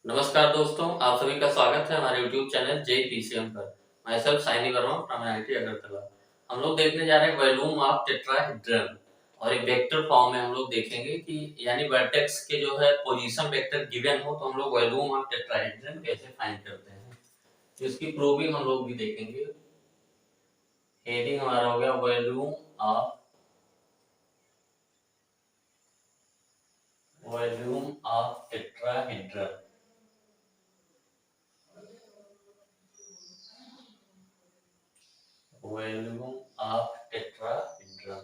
नमस्कार दोस्तों, आप सभी का स्वागत है हमारे YouTube चैनल JPCM पर। मैं सेल्फ साइनी वर्मा फ्रॉम IIT अगरतला। हम लोग देखने जा रहे हैं वॉल्यूम ऑफ टेट्राहेड्रन और एक वेक्टर फॉर्म में हम लोग देखेंगे कि यानी वर्टेक्स के जो है पोजीशन वेक्टर गिवन हो तो हम लोग वॉल्यूम ऑफ टेट्राहेड्रन कैसे फाइंड करते हैं। तो इसकी प्रूविंग हम लोग भी देखेंगे। हेडिंग हमारा हो गया volume of tetrahedron. Volume of tetrahedron.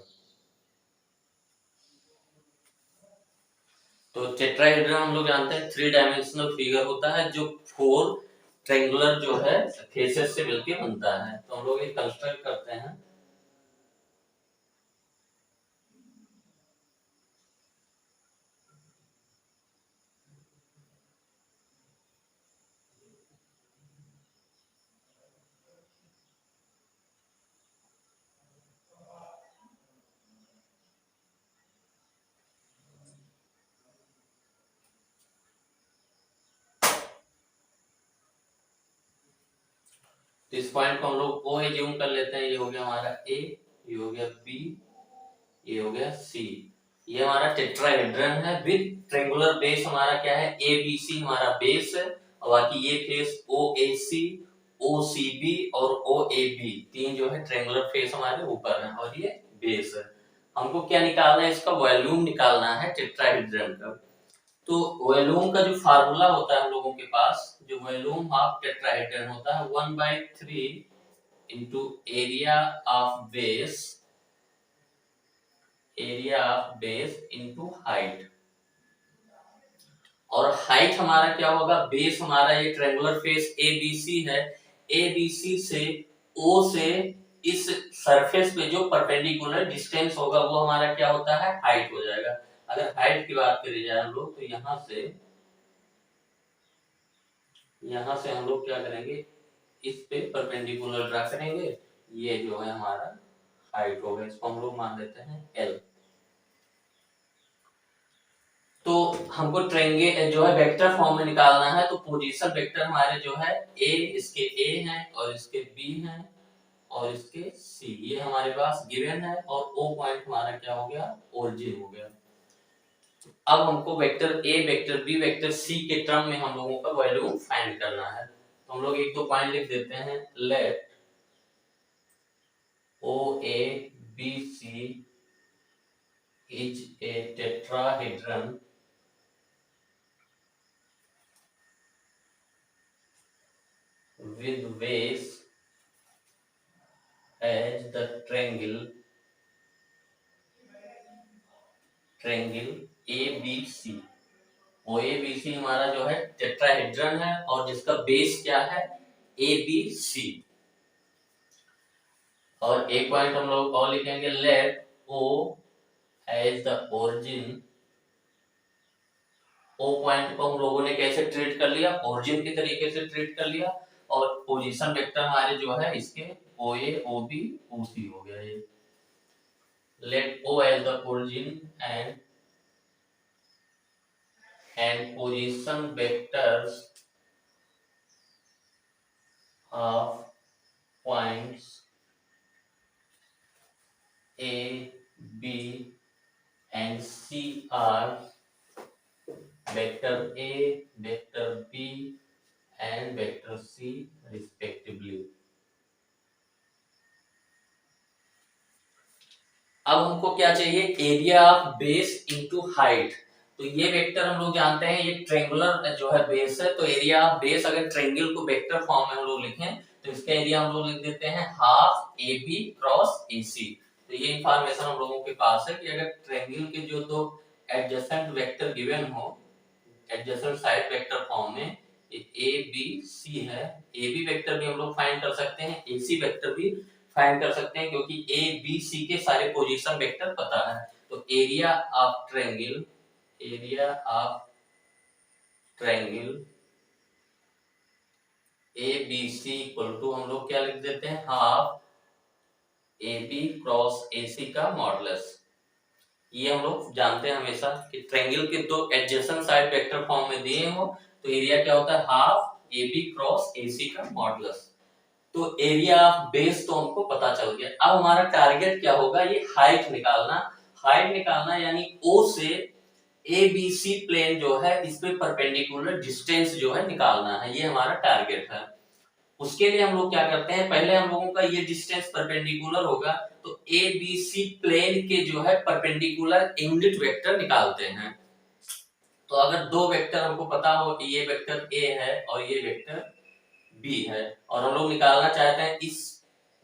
तो टेट्राहेड्रन हम लोग जानते हैं 3 डायमेंशनल फिगर होता है जो 4 ट्रायंगुलर जो है फेसेस से मिलके बनता है। तो हम लोग ये कंस्ट्रक्ट करते हैं। तो इस पॉइंट को हम लोग ओ एज्यूम कर लेते हैं। ये हो गया हमारा ए, ये हो गया बी, ये हो गया सी। ये हमारा टेट्राहेड्रन है विद ट्रायंगुलर बेस। हमारा क्या है, ए बी सी हमारा बेस है और बाकी ये फेस ओ ए सी, ओ सी बी और ओ ए बी, तीन जो है ट्रायंगुलर फेस हमारे ऊपर है और ये बेस है। हमको क्या निकालना है, इसका वॉल्यूम निकालना है टेट्राहेड्रन का। तो वॉल्यूम का जो फार्मूला होता है हम लोगों के पास, जो वॉल्यूम ऑफ टेट्राहेड्रन होता है 1/3 into area of base into height. और हाइट हमारा क्या होगा, बेस हमारा ये triangular face A B C है, ए बी सी से ओ से इस सरफेस पे जो परपेंडिकुलर डिस्टेंस होगा वो हमारा क्या होता है, हाइट हो जाएगा। अगर हाइट की बात करी जाए हम लोग, तो यहाँ से हम लोग क्या करेंगे, इस पे परपेंडिकुलर ड्रा करेंगे। ये जो है हमारा हाइट होगा, इसको हम लोग मान लेते हैं एल। तो हमको ट्रायंगल जो है वेक्टर फॉर्म में निकालना है। तो पोजीशन वेक्टर हमारे जो है ए, इसके ए हैं और इसके बी हैं और इसके सी, ये हमारे पास गिवन है। और ओ पॉइंट हमारा क्या हो गया, ओरिजिन हो गया। अब हमको vector A, vector B, vector C के टर्म में हम लोगों का वैल्यू फाइंड करना है। तो हम लोग एक दो पॉइंट लिख देते हैं। Let O A B C is a tetrahedron with base as the triangle ABC। वो ABC हमारा जो है टेट्राहेड्रन है और जिसका बेस क्या है, ABC। और एक पॉइंट हम लोग और लिखेंगे, let O as the origin. O point को हम लोगों ने कैसे ट्रीट कर लिया, ओरिजिन की तरीके से ट्रीट कर लिया। और पोजीशन वेक्टर हमारे जो है इसके OA OB OC हो गया। ये let O as the origin and position vectors of points A, B and C are vector A, vector B and vector C respectively। अब हमको क्या चाहिए, area of base into height. तो ये vector हम लोग जानते हैं, ये ट्रायंगुलर जो है बेस है। तो एरिया ऑफ बेस, अगर ट्रायंगल को वेक्टर फॉर्म में हम लोग लिखें तो इसका एरिया हम लोग लिख देते हैं half A B cross A C. तो ये इंफॉर्मेशन हम लोगों के पास है कि अगर ट्रायंगल के जो दो एडजेसेंट वेक्टर गिवन हो, एडजेसेंट साइड वेक्टर फॉर्म में ए बी सी है, ए बी वेक्टर भी हम लोग फाइंड कर सकते हैं, ए सी वेक्टर भी फाइंड कर सकते हैं, क्योंकि ए बी सी के सारे पोजीशन वेक्टर पता है। तो area of triangle A B C equal to हम लोग क्या लिख देते हैं, half A B cross A C का मॉडुलस। ये हम लोग जानते हैं हमेशा कि ट्रायंगल के दो एडजेसेंट साइड वेक्टर फॉर्म में दिए हो तो एरिया क्या होता है half A B cross A C का मॉडुलस। तो एरिया ऑफ बेस तो हमको पता चल गया। अब हमारा टारगेट क्या होगा, ये हाइट निकालना। हाइट निकालना यानी ओ से ए बी सी प्लेन जो है इस पे परपेंडिकुलर डिस्टेंस जो है निकालना है, ये हमारा टारगेट है। उसके लिए हम लोग क्या करते हैं, पहले हम लोगों का ये डिस्टेंस परपेंडिकुलर होगा तो ए बी सी प्लेन के जो है परपेंडिकुलर यूनिट वेक्टर निकालते हैं। तो अगर दो वेक्टर हमको पता हो कि ये वेक्टर ए है और ये वेक्टर बी है और हम लोग निकालना चाहते हैं इस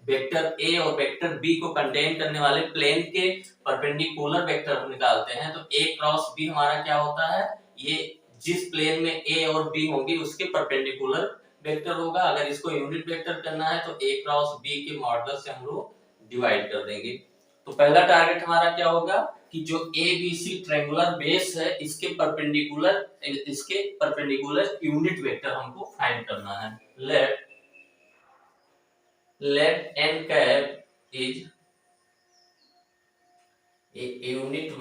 वेक्टर ए और वेक्टर बी को कंटेन करने वाले प्लेन के परपेंडिकुलर वेक्टर हम निकालते हैं, तो ए क्रॉस बी हमारा क्या होता है, ये जिस प्लेन में ए और बी होंगे उसके परपेंडिकुलर वेक्टर होगा। अगर इसको यूनिट वेक्टर करना है तो ए क्रॉस बी के मॉडुलस से हम लोग डिवाइड कर देंगे। तो पहला टारगेट हमारा क्या होगा कि जो A B C triangular base है इसके परपेंडिकुलर यूनिट वेक्टर हमको फाइंड करना है। let n cap is a unit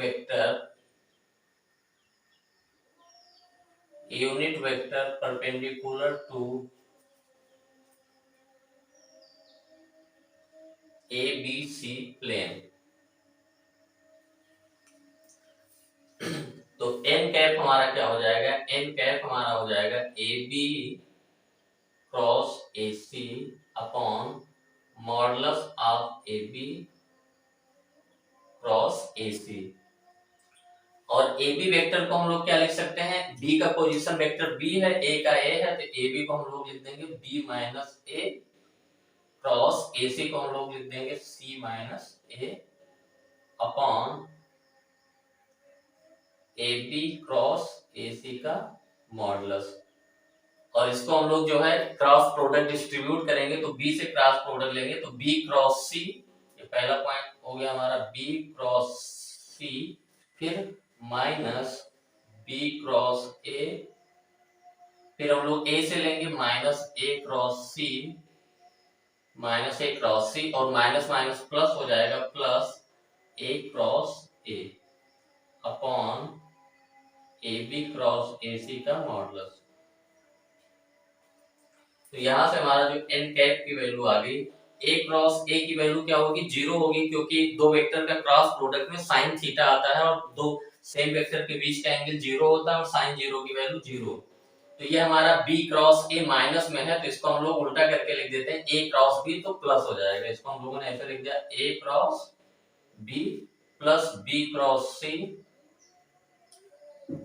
vector perpendicular to ABC plane। तो n कैप हमारा क्या हो जाएगा, n कैप हमारा हो जाएगा AB cross AC upon modulus of AB cross AC। और AB वेक्टर को हम लोग क्या लिख सकते हैं, B का पोजीशन वेक्टर B है, A का A है, तो AB को हम लोग लिख देंगे B minus A cross AC को हम लोग लिख देंगे C minus A upon AB cross AC का मॉडुलस। और इसको हम लोग जो है क्रॉस प्रोडक्ट डिस्ट्रीब्यूट करेंगे तो B से क्रॉस प्रोडक्ट लेंगे तो B क्रॉस C, ये पहला पॉइंट हो गया हमारा B क्रॉस C, फिर माइनस B क्रॉस A, फिर हम लोग A से लेंगे minus A cross C, minus A cross C और माइनस माइनस प्लस हो जाएगा plus A cross A upon AB cross AC का मॉडुलस। तो यहां से हमारा जो n कैप की वैल्यू आ गई, a क्रॉस a की वैल्यू क्या होगी, जीरो होगी, क्योंकि दो वेक्टर का क्रॉस प्रोडक्ट में साइन थीटा आता है और दो सेम वेक्टर के बीच का एंगल जीरो होता है और साइन जीरो की वैल्यू जीरो। तो ये हमारा b क्रॉस a माइनस में है तो इसको हम लोग उल्टा करके लिख देते हैं a क्रॉस b, तो प्लस हो जाएगा। इसको हम लोगों ने ऐसे लिख दिया a cross b plus b cross c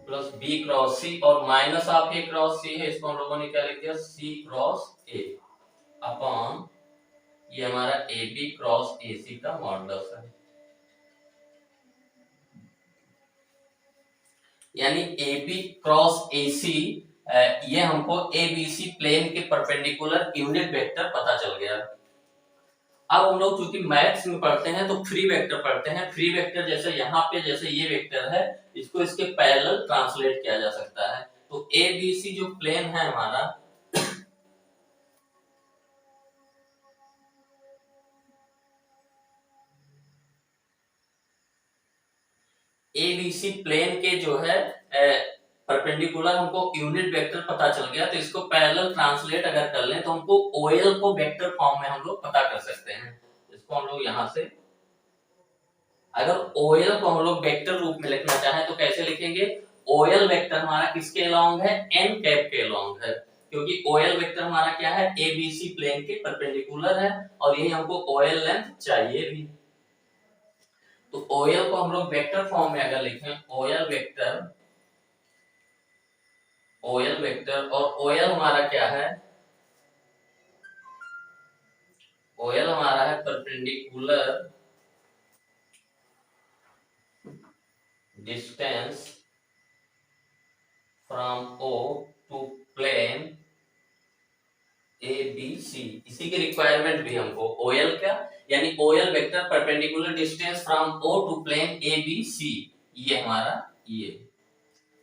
plus B cross C और minus of A cross C है, इसको हम लोगों ने क्या लिख दिया सी क्रॉस ए अपॉन ये हमारा ए बी क्रॉस ए सी का मॉडुलस है। यानी ए बी क्रॉस ए सी ये हमको ए बी सी प्लेन के परपेंडिकुलर यूनिट वेक्टर पता चल गया। अब हम लोग चूंकि मैथ्स में पढ़ते हैं तो फ्री वेक्टर पढ़ते हैं। फ्री वेक्टर जैसे यहाँ पे जैसे ये वेक्टर है इसको इसके पैरेलल ट्रांसलेट किया जा सकता है। तो ए बी सी जो प्लेन है हमारा ए बी सी प्लेन के जो है परपेंडिकुलर हमको यूनिट वेक्टर पता चल गया, तो इसको पैरेलल ट्रांसलेट अगर कर लें तो हमको ओएल को वेक्टर फॉर्म में हम लोग पता कर सकते हैं। इसको हम लोग यहाँ से अगर ओएल को हम लोग वेक्टर रूप में लिखना चाहें तो कैसे लिखेंगे, ओएल वेक्टर हमारा किसके अलोंग है, एन कैप के अलोंग है, क्योंकि ओएल वेक्टर हमारा क्या है एबीसी प्लेन के परपेंडिकुलर है और यही हमको ओएल लेंथ चाहिए भी। तो ओएल को हम लोग वेक्टर फॉर्म में अगर लिखें ओएल वेक्टर और ओएल हमारा क्या है, ओएल हमारा है perpendicular distance from O to plane A B C. इसी की रिक्वायरमेंट भी हमको ओएल का यानी OL vector perpendicular distance from O to plane A B C, ये हमारा ये।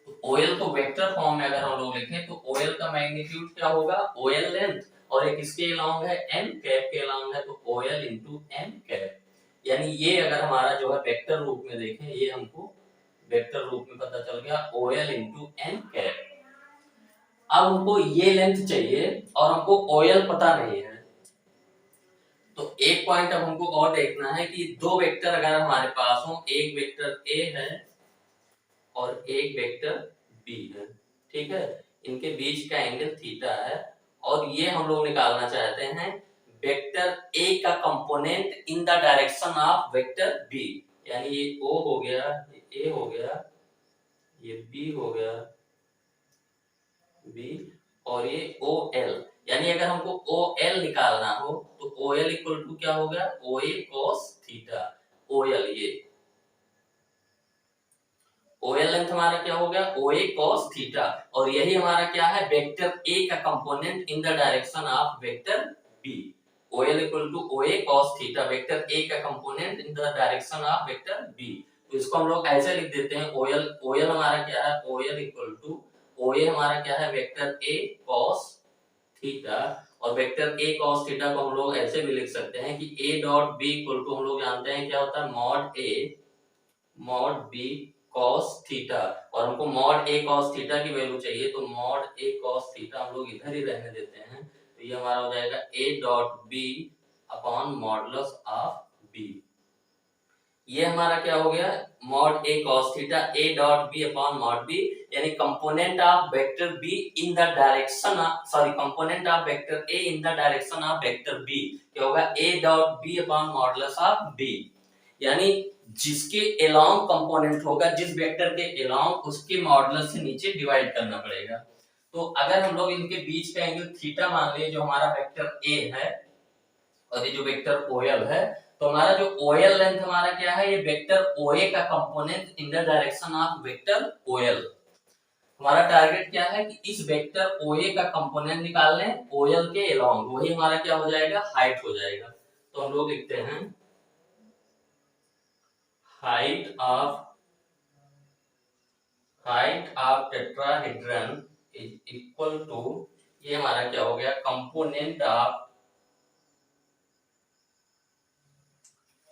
तो ओएल को वेक्टर फॉर्म में अगर हम लोग लिखें तो ओएल का मैग्नीट्यूड क्या होगा, ओएल लेंथ, और एक किसके अलोंग है एन कैप के अलोंग है, तो ओएल इनटू एन कैप। यानी ये अगर हमारा जो है वेक्टर रूप में देखें ये हमको वेक्टर रूप में पता चल गया ओएल इनटू एन कैप। अब हमको ये लेंथ चाहिए और हमको OL पता नहीं है, तो एक पॉइंट अब हमको और देखना है कि दो वेक्टर अगर हमारे पास हो, एक वेक्टर A है और एक वेक्टर B है, ठीक है, इनके बीच का एंगल थीटा है और ये हम लोग निकालना चाहते हैं वेक्टर A का component in the direction of vector B, यानी ये O हो गया, ये A हो गया, ये B हो गया, B और ये OL, यानी अगर हमको OL निकालना हो तो OL इक्वल टू क्या हो गया, OA cos थीटा, OL ये OL लेंथ हमारा क्या हो गया, OA cos थीटा, और यही हमारा क्या है, वेक्टर A का component in the direction of vector B, OL equal to OA cos theta, vector A का component in the direction of vector B। तो इसको हम लोग ऐसे लिख देते हैं, OL हमारा क्या है, OL इक्वल टू OA हमारा क्या है, वेक्टर A cos थीटा, और वेक्टर A cos थीटा को हम लोग ऐसे भी लिख सकते हैं कि A dot B equal to हम लोग जानते हैं क्या होता है, मॉड B cos थीटा, और हमको मॉड A cos थीटा की वैल्यू चाहिए, तो मॉड A cos थीटा हम लोग इधर ही रहने देते हैं, तो ये हमारा हो जाएगा A dot B upon modulus of B। ये हमारा क्या हो गया, mod A cos theta A dot B upon mod B, यानी component of vector B in the direction, component of vector A in the direction of vector B क्या होगा, A dot B upon modulus of B, यानी जिसके along component होगा, जिस vector के along, उसके modulus से नीचे डिवाइड करना पड़ेगा। तो अगर हम लोग इनके बीच का एंगल थीटा मान लिए, जो हमारा वेक्टर A है और ये जो वेक्टर OL है, तो हमारा जो OL लेंथ हमारा क्या है, ये वेक्टर OA का component in the direction of vector OL। हमारा टारगेट क्या है कि इस वेक्टर OA का कंपोनेंट निकाल लें OL के अलोंग, वही हमारा क्या हो जाएगा, हाइट हो जाएगा। तो हम लोग लिखते हैं height of tetrahedron is equal to, ये हमारा क्या हो गया,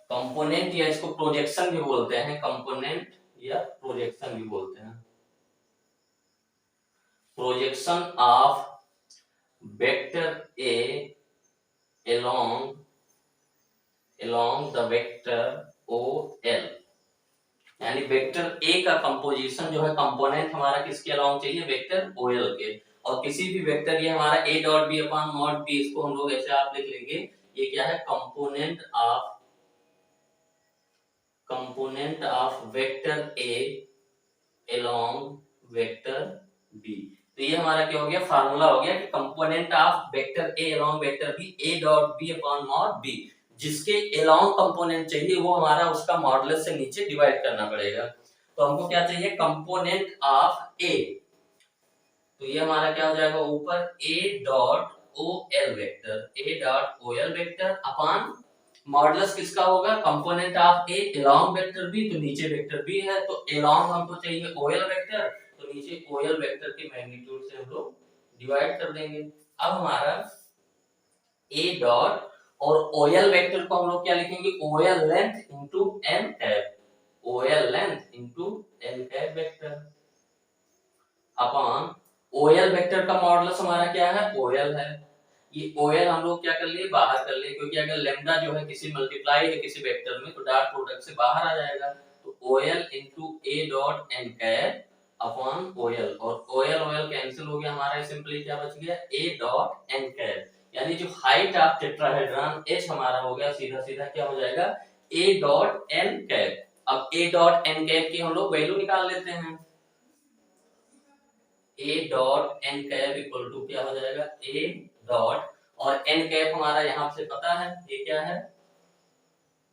कंपोनेंट या इसको प्रोजेक्शन भी बोलते हैं, कंपोनेंट या प्रोजेक्शन भी बोलते हैं, projection of vector A along the vector OL, यानी वेक्टर A का कंपोजिशन जो है, कंपोनेंट हमारा किसके अलोंग चाहिए, वेक्टर OL के, और किसी भी वेक्टर, ये हमारा A dot B upon mod B, इसको हम लोग ऐसे आप लिख लेंगे, ये क्या है, component of vector A along vector B। तो ये हमारा क्या हो गया, फार्मूला हो गया कि component of vector A along vector B, A dot B upon mod B, जिसके अलोंग कंपोनेंट चाहिए वो हमारा उसका मॉडुलस से नीचे डिवाइड करना पड़ेगा। तो हमको क्या चाहिए, कंपोनेंट ऑफ A, तो ये हमारा क्या हो जाएगा, ऊपर A dot OL vector upon modulus किसका होगा, component of A along vector B, तो नीचे वेक्टर B है, तो अलोंग हमको चाहिए OL वेक्टर, तो नीचे OL वेक्टर के मैग्नीट्यूड से हम लोग डिवाइड कर देंगे। अब हमारा A डॉट और OL वेक्टर को हम लोग क्या लिखेंगे, OL length into n cap, OL length into n cap vector upon OL vector का मॉडुलस हमारा क्या है, OL है, ये OL हम लोग क्या कर लिए, बाहर कर लिए, क्योंकि अगर लैम्डा जो है किसी मल्टीप्लाई है किसी वेक्टर में, तो डॉट प्रोडक्ट से बाहर आ जाएगा, तो OL into A dot n cap upon OL, और OL कैंसिल हो गया, हमारा सिंपली क्या बच गया, A डॉट n कैप, यानी जो हाइट ऑफ टेट्राहेड्रॉन H हमारा हो गया, सीधा सीधा क्या हो जाएगा, A डॉट n कैप। अब A डॉट n कैप की हम लोग वैल्यू निकाल लेते हैं, A dot n cap equal to क्या हो जाएगा, A डॉट, और n कैप हमारा यहाँ से पता है, ये क्या है,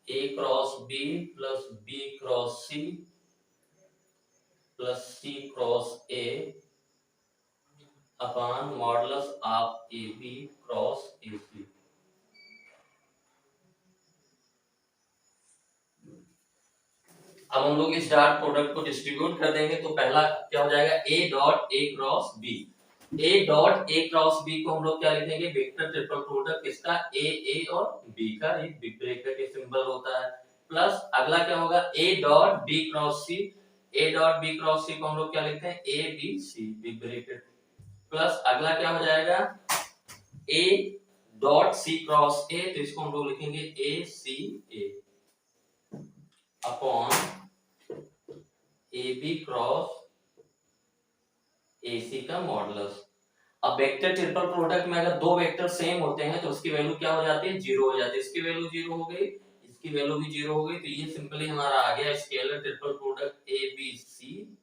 A cross B plus B cross C plus C cross A upon modulus of AB cross AC। अब हम लोग इस डॉट प्रोडक्ट को डिस्ट्रीब्यूट कर देंगे, तो पहला क्या हो जाएगा, A dot A cross B, A dot A cross B को हम लोग क्या लिखेंगे, वेक्टर ट्रिपल प्रोडक्ट किसका, A और B का, एक बिग ब्रैकेट के सिंबल होता है, प्लस अगला क्या होगा, A dot B cross C, A dot B cross C को हम लोग क्या लिखते हैं, A B C big bracket, plus अगला क्या हो जाएगा ए डॉट सी क्रॉस ए, तो इसको हम लोग लिखेंगे A C A upon A B cross A C का मॉडुलस। अब वेक्टर ट्रिपल प्रोडक्ट में अगर दो वेक्टर सेम होते हैं तो उसकी वैल्यू क्या हो जाती है, जीरो हो जाती है। इसकी वैल्यू जीरो हो गई, इसकी वैल्यू भी जीरो हो गई, तो ये सिंपली हमारा आ गया scalar triple product A B C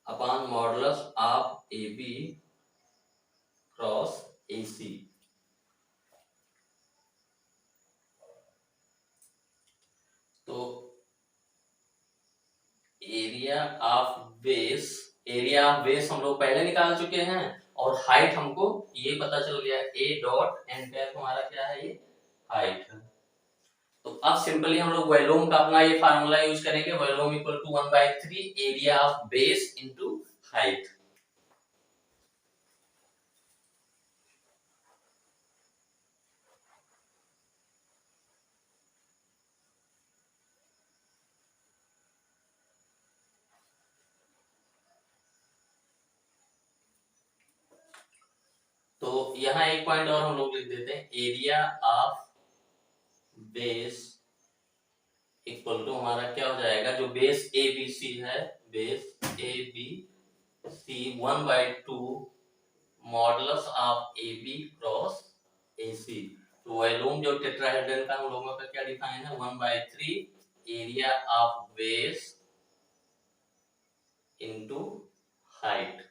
upon modulus of A B cross A C. तो एरिया ऑफ बेस हम लोग पहले निकाल चुके हैं और हाइट हमको ये पता चल गया, ए डॉट एन कैप हमारा क्या है, ये हाइट है। तो अब सिंपली हम लोग वॉल्यूम का अपना ये फार्मूला यूज करेंगे, volume equal to 1/3 area of base into height. तो यहाँ एक पॉइंट और हम लोग लिख देते हैं, area of base equal to हमारा क्या हो जाएगा, जो बेस ए बी सी है, base A B C 1/2 modulus of A B cross A C. तो वॉल्यूम जो टेट्राहेड्रन का हम लोगों का क्या डिफाइन है, 1/3 area of base into height.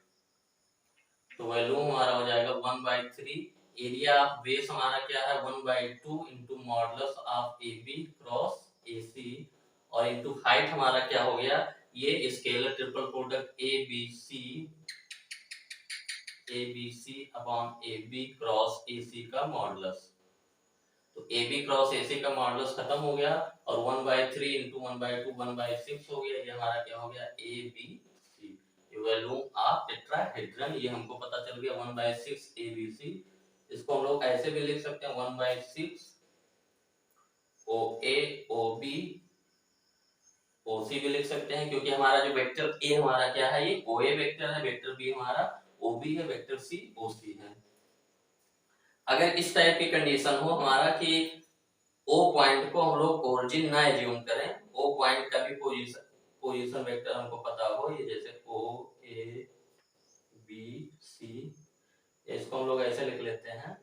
तो वॉल्यूम हमारा हो जाएगा 1/3, एरिया ऑफ बेस हमारा क्या है 1/2 into modulus of A B cross A C, और इंटू हाइट हमारा क्या हो गया, ये scalar triple product A B C upon A B cross A C का मॉडुलस। तो ए बी क्रॉस ए सी का मॉडुलस खत्म हो गया और 1/3 इंटू 1/2 1/6 हो गया, ये हमारा क्या हो गया A B C. Volume of tetrahedron ये हमको पता चल गया 1/6 ए बी सी। इसको हम लोग ऐसे भी लिख सकते हैं 1/6 ओ ए ओ बी ओ सी भी लिख सकते हैं, क्योंकि हमारा जो वेक्टर ए हमारा क्या है, ये ओ ए वेक्टर है, वेक्टर बी हमारा ओ बी है, वेक्टर सी ओ सी है। अगर इस टाइप की कंडीशन हो हमारा कि ओ पॉइंट को हम लोग ओरिजिन ना एज्यूम करें, ओ पॉइंट का भी पोजीशन वेक्टर हमको पता हो, ये जैसे ओ ए बी सी, इसको हम लोग ऐसे लिख लेते हैं,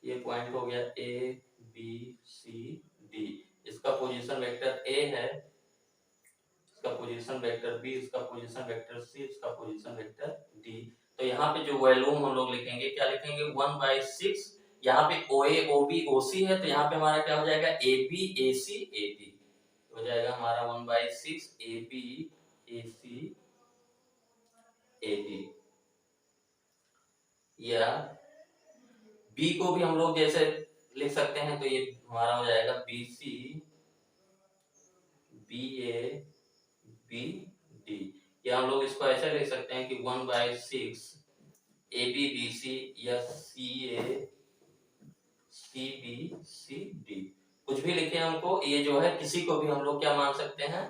ये पॉइंट हो गया ए बी सी डी, इसका पोजीशन वेक्टर ए है, इसका पोजीशन वेक्टर बी, इसका पोजीशन वेक्टर सी, इसका पोजीशन वेक्टर डी। तो यहाँ पे जो वॉल्यूम हम लोग लिखेंगे, क्या लिखेंगे 1/6, यहाँ पे ओ ए ओ बी ओ सी है, तो यहाँ पे हमारा क्या हो जाएगा ए B A C A D, हो जाएगा हमारा 1/6 A B A C A D. या बी को भी हम लोग जैसे लिख सकते हैं, तो ये हमारा हो जाएगा B C B A B D, या हम लोग इसको ऐसे लिख सकते हैं कि 1/6 ए बी बी सी या सी ए सी बी सी डी, कुछ भी लिखे हमको, ये जो है किसी को भी हम लोग क्या मान सकते हैं,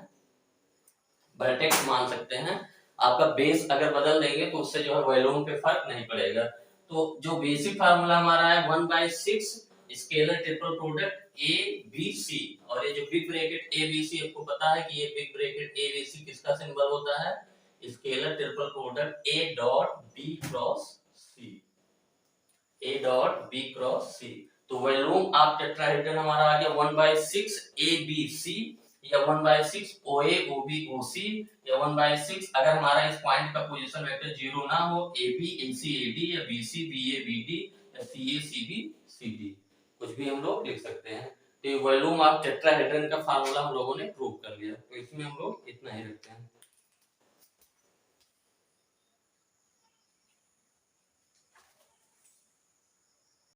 वर्टेक्स मान सकते हैं। आपका बेस अगर बदल देंगे तो उससे जो है वॉल्यूम पे फर्क नहीं पड़ेगा। तो जो बेसिक फार्मूला हमारा है 1/6 scalar triple product A B C, और ये जो big bracket A B C आपको पता है कि ये big bracket A B C किसका सिंबल होता है, scalar triple product A dot B cross C, A dot B cross C. तो वॉल्यूम ऑफ टेट्राहेड्रन हमारा आ गया 1/6 ए बी सी, या 1/6 ओ ए ओ बी ओ सी, या 1/6 अगर हमारा इस पॉइंट का पोजीशन वेक्टर जीरो ना हो A B A C A D, या B C B A B D, या सी ए सी बी सी डी, कुछ भी हम लोग लिख सकते हैं। तो ये वॉल्यूम ऑफ टेट्राहेड्रन का फार्मूला हम लोगों ने प्रूव कर लिया, तो इसमें हम लोग इतना ही रखते हैं।